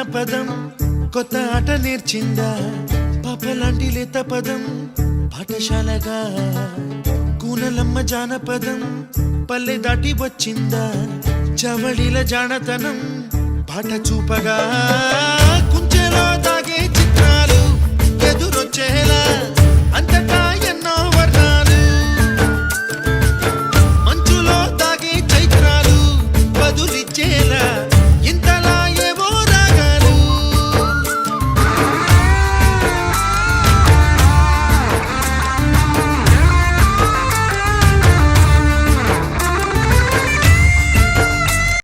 జానపదం కొత్త ఆట నేర్చిందా పాపలాంటి లేత పదం పాఠశాలగా కూనలమ్మ జానపదం పల్లె దాటి వచ్చిందా చవళిల జానతనం పాట చూపగా కుంచెలో దాగే చిత్రాలు ఎదురొచ్చేలా అంతటా ఎన్నో వర్ణాలు మంచులో దాగే చైత్రాలు బదులిచ్చేలా